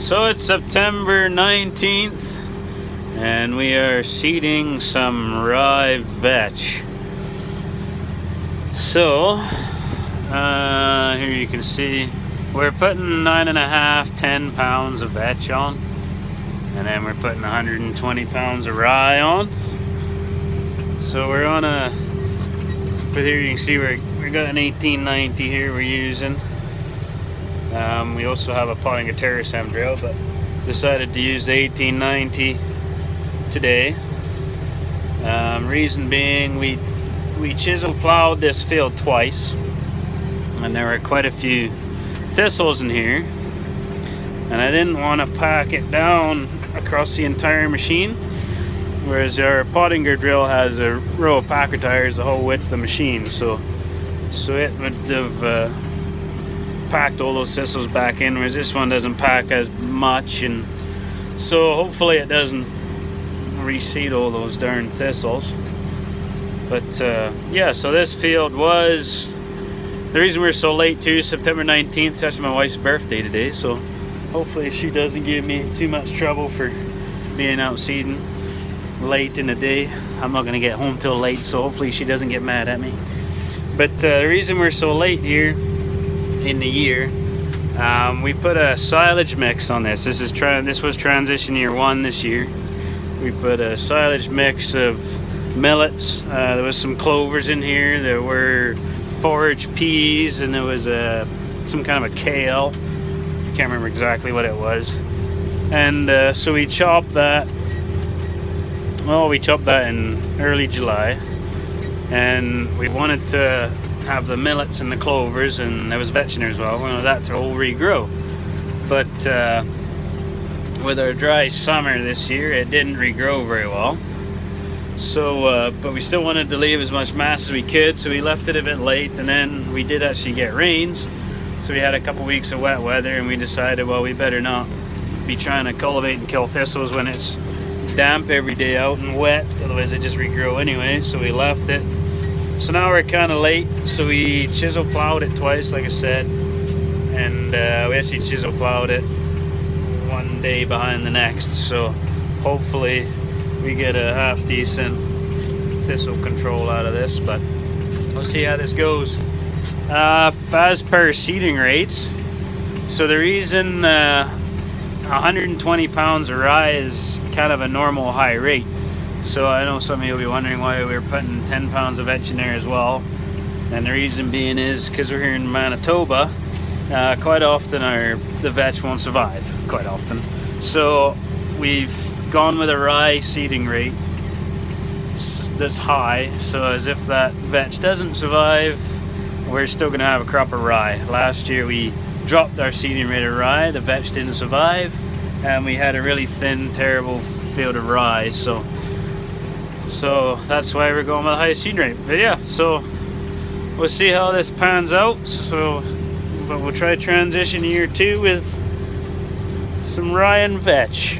So it's September 19th and we are seeding some rye vetch. So here you can see we're putting 9.5, 10 pounds of vetch on, and then we're putting 120 pounds of rye on. So we're on a, but here you can see we got an 1890 here we're using. We also have a potting a terrace hem drill, but decided to use the 1890 today. Reason being, we chisel plowed this field twice, and there were quite a few thistles in here, and I didn't want to pack it down across the entire machine, whereas our potting drill has a row of packer tires the whole width of the machine, so it would have packed all those thistles back in, whereas this one doesn't pack as much, and so hopefully it doesn't reseed all those darn thistles. But yeah, so this field was, the reason we're so late too, September 19th, it's actually my wife's birthday today, so hopefully she doesn't give me too much trouble for being out seeding late in the day. I'm not going to get home till late, so hopefully she doesn't get mad at me. But the reason we're so late here in the year, we put a silage mix on this. This was transition year 1 this year. We put a silage mix of millets. There was some clovers in here. There were forage peas, and there was some kind of a kale. I can't remember exactly what it was. And so we chopped that. Well, we chopped that in early July, and we wanted to have the millets and the clovers, and there was vetch in there as well. We wanted that to all regrow, but with our dry summer this year, it didn't regrow very well. So, but we still wanted to leave as much mass as we could, so we left it a bit late, and then we did actually get rains, so we had a couple weeks of wet weather, and we decided, well, we better not be trying to cultivate and kill thistles when it's damp every day out and wet, otherwise they just regrow anyway, so we left it. So now we're kind of late, so we chisel plowed it twice, like I said, and we actually chisel plowed it one day behind the next, so hopefully we get a half decent thistle control out of this, but we'll see how this goes. As per seeding rates, so the reason 120 pounds of rye is kind of a normal high rate. So I know some of you will be wondering why we're putting 10 pounds of vetch in there as well. And the reason being is because we're here in Manitoba, quite often the vetch won't survive, quite often. So we've gone with a rye seeding rate that's high, so as if that vetch doesn't survive, we're still going to have a crop of rye. Last year we dropped our seeding rate of rye, the vetch didn't survive, and we had a really thin, terrible field of rye, so that's why we're going with a high seed rate. But yeah, so we'll see how this pans out. But we'll try transition year 2 with some rye and vetch.